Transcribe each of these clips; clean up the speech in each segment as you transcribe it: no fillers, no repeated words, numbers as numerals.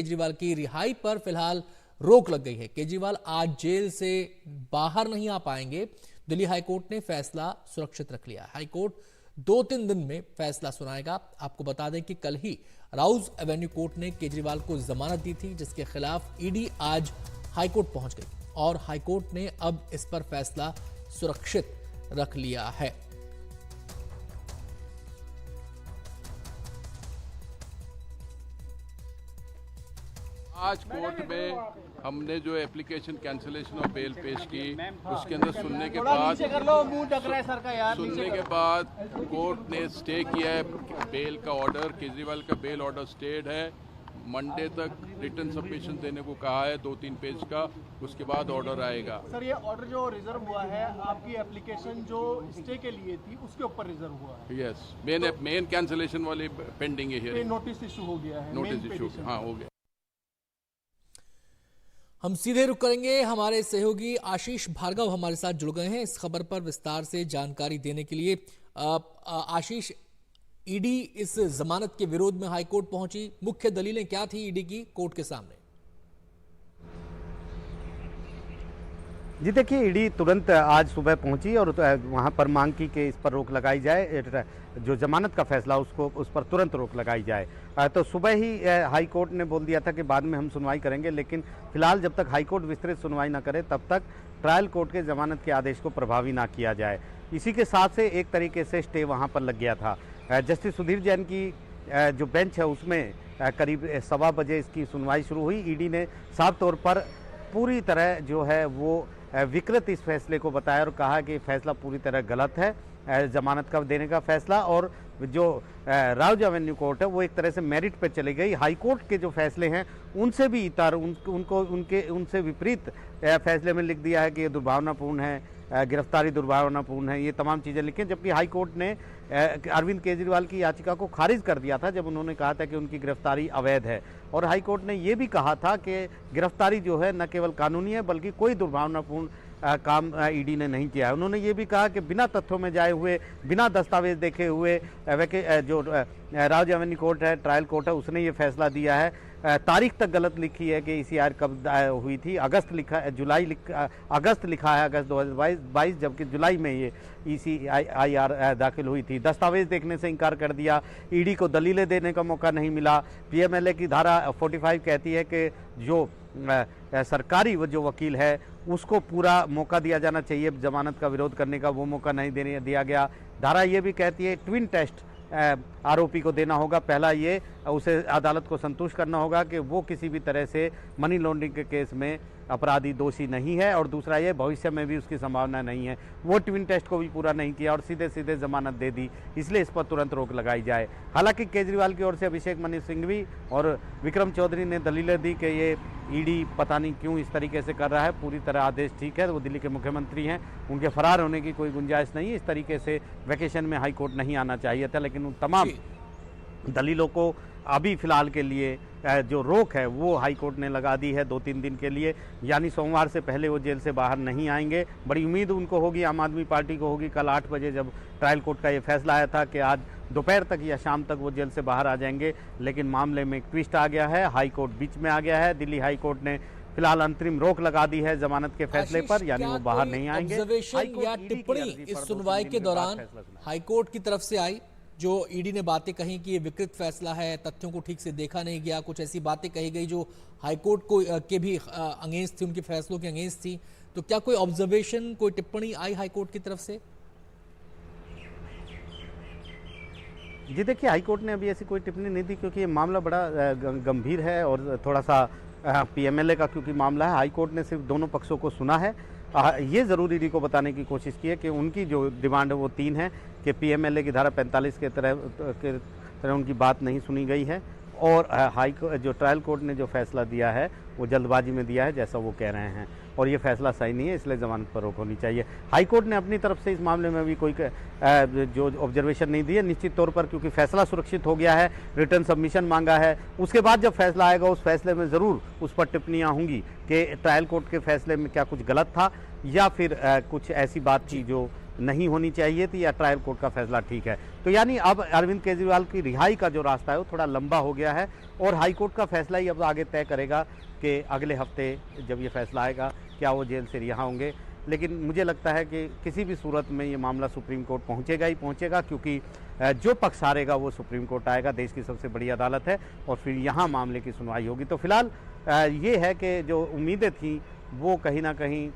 केजरीवाल की रिहाई पर फिलहाल रोक लग गई है। केजरीवाल आज जेल से बाहर नहीं आ पाएंगे। दिल्ली हाईकोर्ट ने फैसला सुरक्षित रख लिया। हाईकोर्ट 2-3 दिन में फैसला सुनाएगा। आपको बता दें कि कल ही राउज एवेन्यू कोर्ट ने केजरीवाल को जमानत दी थी, जिसके खिलाफ ईडी आज हाईकोर्ट पहुंच गई और हाईकोर्ट ने अब इस पर फैसला सुरक्षित रख लिया है। आज कोर्ट में हमने जो एप्लीकेशन कैंसिलेशन ऑफ बेल पेश की, उसके अंदर सुनने के बाद कोर्ट ने स्टे किया है बेल का ऑर्डर। केजरीवाल का बेल ऑर्डर स्टेड है। मंडे तक रिटर्न सबमिशन देने को कहा है 2-3 पेज का, उसके बाद ऑर्डर आएगा। सर, ये ऑर्डर जो रिजर्व हुआ है आपकी एप्लीकेशन जो स्टे के लिए थी उसके ऊपर रिजर्व हुआ है? यस, मेन कैंसिलेशन वाली पेंडिंग है। नोटिस इशू हो गया है? नोटिस इशू, हाँ, हो गया। हम सीधे रुक करेंगे। हमारे सहयोगी आशीष भार्गव हमारे साथ जुड़ गए हैं इस खबर पर विस्तार से जानकारी देने के लिए। आशीष, ईडी इस जमानत के विरोध में हाईकोर्ट पहुंची, मुख्य दलीलें क्या थी ईडी की कोर्ट के सामने? जी देखिए, ईडी तुरंत आज सुबह पहुंची और वहां पर मांग की कि इस पर रोक लगाई जाए, जो जमानत का फैसला उस पर तुरंत रोक लगाई जाए। तो सुबह ही हाई कोर्ट ने बोल दिया था कि बाद में हम सुनवाई करेंगे, लेकिन फिलहाल जब तक हाई कोर्ट विस्तृत सुनवाई ना करे तब तक ट्रायल कोर्ट के जमानत के आदेश को प्रभावी ना किया जाए। इसी के साथ से एक तरीके से स्टे वहाँ पर लग गया था। जस्टिस सुधीर जैन की जो बेंच है उसमें करीब 1:15 बजे इसकी सुनवाई शुरू हुई। ईडी ने साफ तौर पर पूरी तरह जो है वो विकृत इस फैसले को बताया और कहा कि फैसला पूरी तरह गलत है, जमानत का देने का फैसला। और जो राउज एवेन्यू कोर्ट है वो एक तरह से मेरिट पे चली गई। हाई कोर्ट के जो फैसले हैं उनसे भी इतर उनसे विपरीत फैसले में लिख दिया है कि ये दुर्भावनापूर्ण है, गिरफ्तारी दुर्भावनापूर्ण है, ये तमाम चीज़ें लिखी। जबकि हाई कोर्ट ने अरविंद केजरीवाल की याचिका को खारिज कर दिया था जब उन्होंने कहा था कि उनकी गिरफ्तारी अवैध है। और हाई कोर्ट ने ये भी कहा था कि गिरफ्तारी जो है न केवल कानूनी है बल्कि कोई दुर्भावनापूर्ण काम ईडी ने नहीं किया है। उन्होंने ये भी कहा कि बिना तथ्यों में जाए हुए, बिना दस्तावेज देखे हुए जो राउज एवेन्यू कोर्ट है, ट्रायल कोर्ट है, उसने ये फैसला दिया है। तारीख तक गलत लिखी है कि ECR कब हुई थी, अगस्त लिखा है, अगस्त लिखा है, अगस्त 2022, जबकि जुलाई में ये ECIR दाखिल हुई थी। दस्तावेज देखने से इनकार कर दिया, ईडी को दलीलें देने का मौका नहीं मिला। PMLA की धारा 45 कहती है कि जो सरकारी वो जो वकील है उसको पूरा मौका दिया जाना चाहिए जमानत का विरोध करने का, वो मौका नहीं दिया गया। धारा ये भी कहती है ट्विन टेस्ट आरोपी को देना होगा। पहला ये उसे अदालत को संतुष्ट करना होगा कि वो किसी भी तरह से मनी लॉन्ड्रिंग के केस में अपराधी दोषी नहीं है, और दूसरा ये भविष्य में भी उसकी संभावना नहीं है। वो ट्विन टेस्ट को भी पूरा नहीं किया और सीधे सीधे जमानत दे दी, इसलिए इस पर तुरंत रोक लगाई जाए। हालांकि केजरीवाल की ओर से अभिषेक मनु सिंघवी और विक्रम चौधरी ने दलीलें दी कि ये ईडी पता नहीं क्यों इस तरीके से कर रहा है, पूरी तरह आदेश ठीक है, वो दिल्ली के मुख्यमंत्री हैं, उनके फरार होने की कोई गुंजाइश नहीं है, इस तरीके से वैकेशन में हाई कोर्ट नहीं आना चाहिए था। लेकिन उन तमाम दलीलों को अभी फिलहाल के लिए जो रोक है वो हाई कोर्ट ने लगा दी है 2-3 दिन के लिए, यानी सोमवार से पहले वो जेल से बाहर नहीं आएंगे। बड़ी उम्मीद उनको होगी, आम आदमी पार्टी को होगी। कल 8 बजे जब ट्रायल कोर्ट का ये फैसला आया था कि आज दोपहर तक या शाम तक वो जेल से बाहर आ जाएंगे, लेकिन मामले में एक ट्विस्ट आ गया है, हाई कोर्ट बीच में आ गया है। दिल्ली हाई कोर्ट ने फिलहाल अंतरिम रोक लगा दी है जमानत के फैसले पर, यानी वो बाहर नहीं आएंगे। या टिप्पणी इस सुनवाई के दौरान हाईकोर्ट की तरफ से आई, जो ईडी ने बातें कही कि ये विकृत फैसला है, तथ्यों को ठीक से देखा नहीं गया, कुछ ऐसी बातें कही गई जो हाईकोर्ट को के भी अगेंस्ट थी, उनके फैसलों के अगेंस्ट थी, तो क्या कोई ऑब्जर्वेशन, कोई टिप्पणी आई हाईकोर्ट की तरफ से? जी देखिए, हाईकोर्ट ने अभी ऐसी कोई टिप्पणी नहीं दी क्योंकि ये मामला बड़ा गंभीर है और थोड़ा सा PMLA का क्योंकि मामला है। हाईकोर्ट ने सिर्फ दोनों पक्षों को सुना है। ये ज़रूर ईडी को बताने की कोशिश की है कि उनकी जो डिमांड है वो 3 है कि PMLA की धारा 45 के तरह उनकी बात नहीं सुनी गई है, और जो ट्रायल कोर्ट ने जो फैसला दिया है वो जल्दबाजी में दिया है जैसा वो कह रहे हैं, और ये फैसला सही नहीं है, इसलिए जमानत पर रोक होनी चाहिए। हाई कोर्ट ने अपनी तरफ से इस मामले में भी कोई जो ऑब्जर्वेशन नहीं दी है, निश्चित तौर पर क्योंकि फैसला सुरक्षित हो गया है, रिटर्न सबमिशन मांगा है। उसके बाद जब फैसला आएगा उस फैसले में ज़रूर उस पर टिप्पणियाँ होंगी कि ट्रायल कोर्ट के फैसले में क्या कुछ गलत था या फिर कुछ ऐसी बात थी जो नहीं होनी चाहिए थी या ट्रायल कोर्ट का फैसला ठीक है। तो यानी अब अरविंद केजरीवाल की रिहाई का जो रास्ता है वो थोड़ा लंबा हो गया है और हाई कोर्ट का फैसला ही अब आगे तय करेगा कि अगले हफ्ते जब ये फैसला आएगा क्या वो जेल से रिहा होंगे। लेकिन मुझे लगता है कि किसी भी सूरत में ये मामला सुप्रीम कोर्ट पहुंचेगा ही पहुंचेगा, क्योंकि जो पक्ष हारेगा वो सुप्रीम कोर्ट आएगा, देश की सबसे बड़ी अदालत है, और फिर यहाँ मामले की सुनवाई होगी। तो फिलहाल ये है कि जो उम्मीदें थी वो कहीं ना कहीं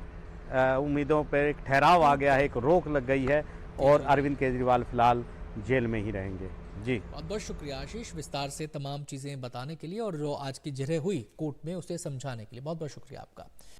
उम्मीदों पर एक ठहराव आ गया है, एक रोक लग गई है और अरविंद केजरीवाल फिलहाल जेल में ही रहेंगे। जी बहुत बहुत शुक्रिया आशीष, विस्तार से तमाम चीजें बताने के लिए और जो आज की जगह हुई कोर्ट में उसे समझाने के लिए बहुत बहुत शुक्रिया आपका।